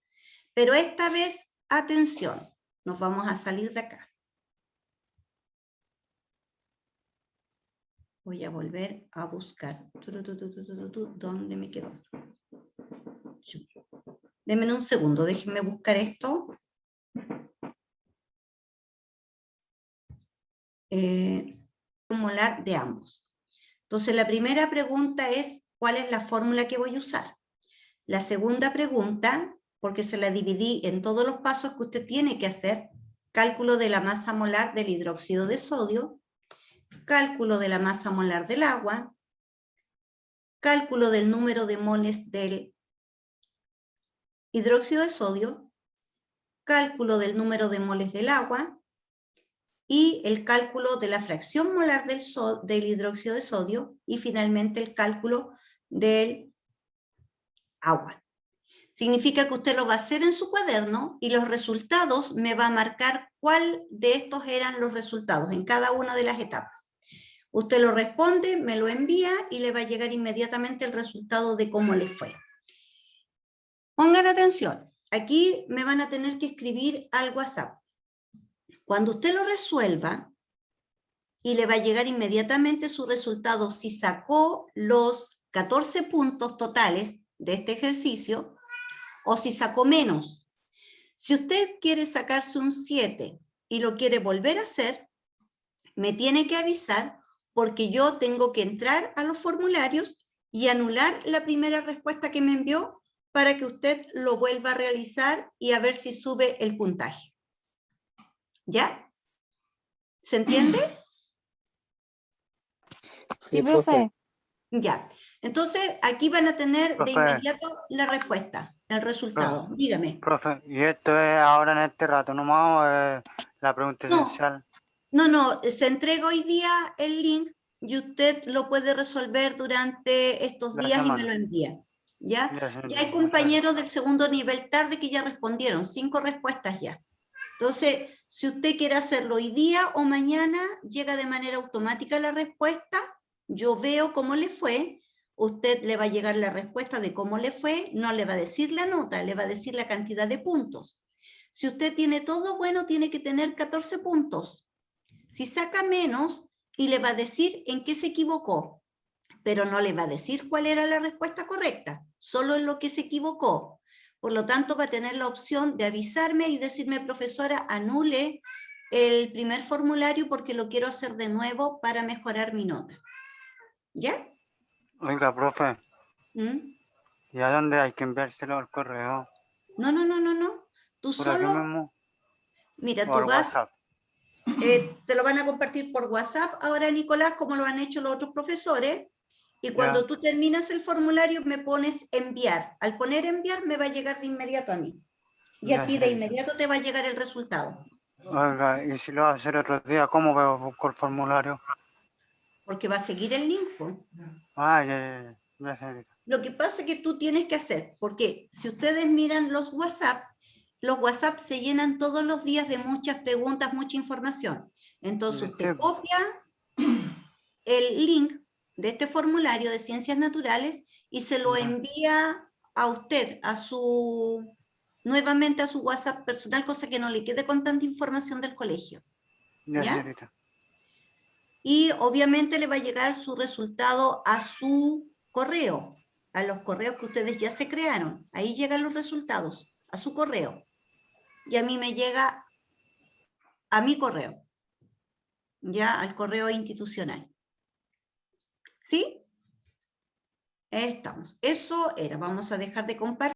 Pero esta vez, atención, nos vamos a salir de acá. Voy a volver a buscar. ¿Dónde me quedó? Denme un segundo, déjenme buscar esto. Molar de ambos. Entonces la primera pregunta es, ¿cuál es la fórmula que voy a usar? La segunda pregunta, porque se la dividí en todos los pasos que usted tiene que hacer, cálculo de la masa molar del hidróxido de sodio, cálculo de la masa molar del agua, cálculo del número de moles del hidróxido de sodio, cálculo del número de moles del agua y el cálculo de la fracción molar del hidróxido de sodio y finalmente el cálculo del agua. Significa que usted lo va a hacer en su cuaderno y los resultados me va a marcar cuál de estos eran los resultados en cada una de las etapas. Usted lo responde, me lo envía y le va a llegar inmediatamente el resultado de cómo le fue. Pongan atención, aquí me van a tener que escribir al WhatsApp. Cuando usted lo resuelva, y le va a llegar inmediatamente su resultado si sacó los 14 puntos totales de este ejercicio, o si sacó menos. Si usted quiere sacarse un 7 y lo quiere volver a hacer, me tiene que avisar porque yo tengo que entrar a los formularios y anular la primera respuesta que me envió para que usted lo vuelva a realizar y a ver si sube el puntaje. ¿Ya? ¿Se entiende? Sí, profe. Ya. Entonces, aquí van a tener de Profe. inmediato la respuesta, el resultado. Dígame. Profe, ¿y esto es ahora en este rato nomás o es la pregunta No. esencial? No, se entrega hoy día el link y usted lo puede resolver durante estos La días y me semana. lo envía. ¿Ya? Ya, señorita, Ya hay muchas compañeros del segundo nivel tarde que ya respondieron, 5 respuestas ya. Entonces, si usted quiere hacerlo hoy día o mañana, llega de manera automática la respuesta, yo veo cómo le fue, usted le va a llegar la respuesta de cómo le fue, no le va a decir la nota, le va a decir la cantidad de puntos. Si usted tiene todo bueno, tiene que tener 14 puntos. Si saca menos, y le va a decir en qué se equivocó, pero no le va a decir cuál era la respuesta correcta, solo en lo que se equivocó. Por lo tanto, va a tener la opción de avisarme y decirme, profesora, anule el primer formulario porque lo quiero hacer de nuevo para mejorar mi nota. ¿Ya? Oiga, profe, ¿Mm? ¿y a dónde hay que enviárselo al correo? No. Tú ¿Por aquí solo, mismo? mira, ¿O tú al vas, WhatsApp? te lo van a compartir por WhatsApp ahora, Nicolás, como lo han hecho los otros profesores. Y cuando Ya. tú terminas el formulario me pones enviar. Al poner enviar me va a llegar de inmediato a mí. Y a Ya, ti de señorita. inmediato te va a llegar el resultado. Oiga, y si lo va a hacer otro día, ¿cómo busco el formulario? Porque va a seguir el link, po. Ah, ya, señorita. Lo que pasa es que tú tienes que hacer, porque si ustedes miran los WhatsApp se llenan todos los días de muchas preguntas, mucha información. Entonces Sí, usted pues. copia el link de este formulario de ciencias naturales y se lo Ya. envía a usted, nuevamente a su WhatsApp personal, cosa que no le quede con tanta información del colegio. Ya, ¿Ya? señorita. Y obviamente le va a llegar su resultado a su correo, a los correos que ustedes ya se crearon. Ahí llegan los resultados, a su correo. Y a mí me llega a mi correo, ya al correo institucional. ¿Sí? Estamos. Eso era. Vamos a dejar de compartir.